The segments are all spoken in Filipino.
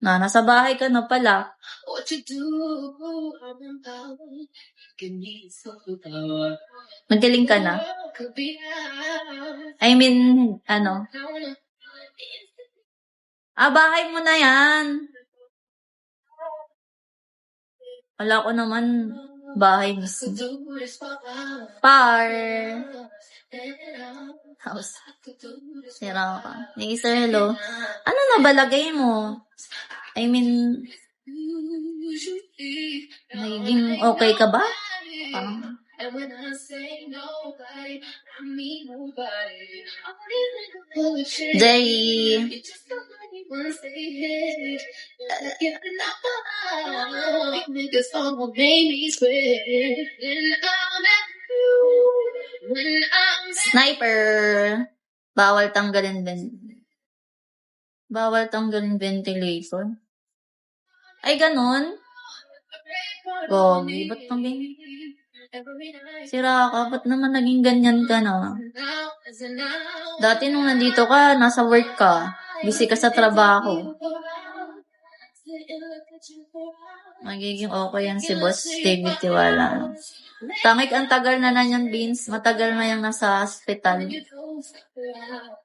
Nasa bahay ka na pala. Magaling ka na? I mean, bahay mo na yan. Wala ko naman bahay mismo. House. Sira ka. Hey, sir, hello. Ano na balagay mo? I mean, nagiging okay ka ba? Jay. Sniper. Bawal tanggalin ventilator. Ay, ganun? Gogi, ba't kami? Sira ka, ba't naman naging ganyan ka na? Dati nung nandito ka, nasa work ka. Busy ka sa trabaho. Magiging okay yan si Boss David Tiwala. Tangik, ang tagal na yan, Vince. Matagal na yung nasa hospital.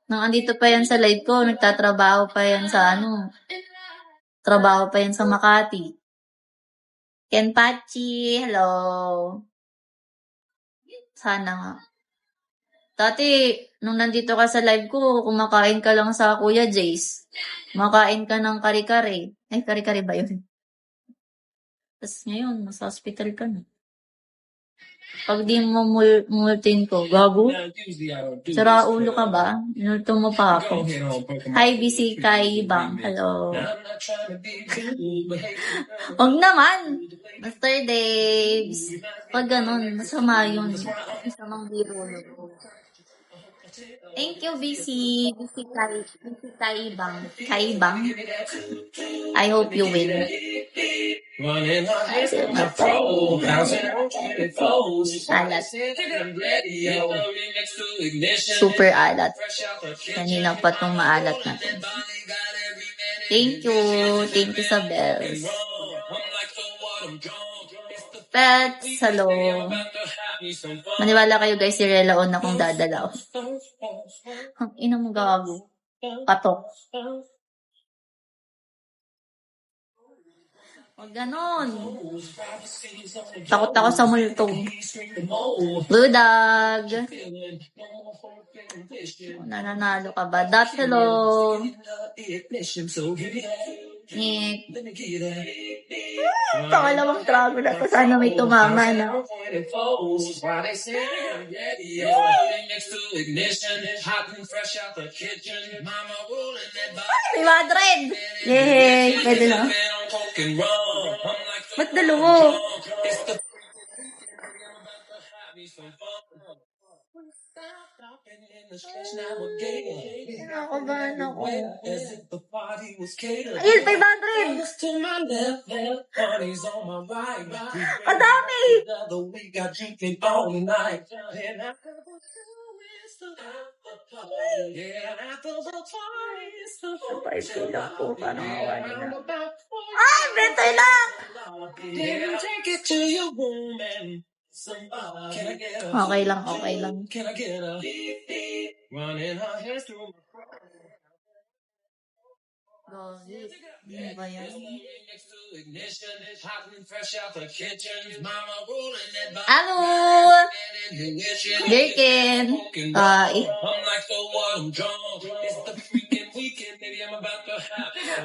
Nang andito pa yan sa live ko, nagtatrabaho pa yan sa trabaho pa yan sa Makati. Ken Pachi, hello. Sana nga. Dati, nung nandito ka sa live ko, kumakain ka lang sa Kuya Jace. Kumakain ka ng kare-kare. Ay, kare-kare ba yun? Tapos ngayon, nasa hospital ka na. Pag di mo multin ko, gago? Sira ulo ka ba? Minulto mo pa ako. Hi, BC Kai Bang. Hello. Huwag naman. Master Daves. Pag ganun, masama yun. Masamang biro. Thank you, BC Kai Bang. Kai Bang. I hope you win. Alat. Super alat. Kanina pa itong maalat natin. Thank you. Thank you sa bells. Pets, hello. Maniwala kayo guys, si Rela on akong dadalaw. Ang ina mo gago. Patok. Huwag ganon. Takot ako sa multong. Ludag. Nananalo ka ba? Dot, hello. Nick. Pangalawang trago na to. Sana may tumama na. Ay, may Madrid! Yay! Pwede na. Ba't dalawa? Kinakabahan ako. Ayun, 500! Ang dami! Ay, beto lang! Okay lang. Ano ba yan? Hello! Birkin!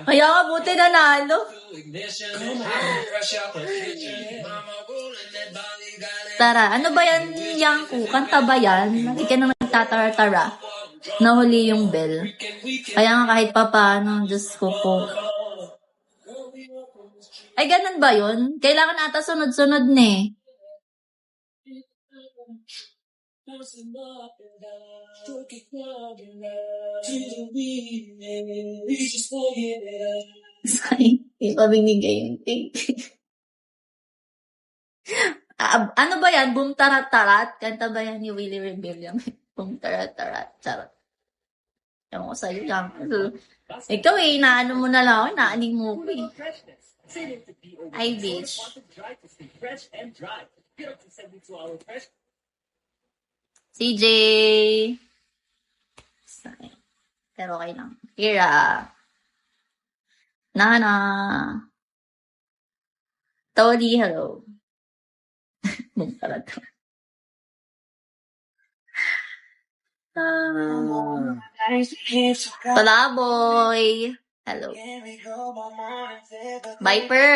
Kaya nga buti nanalo. Tara, ano ba yan, Yanku? Kanta ba yan? Hindi ka na nagtatara-tara. Nahuli yung bell. Kaya nga kahit pa paano, Diyos ko po. Ay, ganun ba yun? Kailangan ata sunod-sunod na eh. Sorry, iba binigay yung thing. Ano ba yan? Boom tarat tarat? Kanta ba yan ni Willie Rebellion? Boom tarat tarat. Charot. Ewan ko sa'yo lang. Ikaw eh, inaano mo na lang ako, inaaning mo ko eh. Ay, bitch. CJ. Pero okay lang. Kira. Nana. Totally, hello. Mong talaga. Palaboy. Hello. Viper.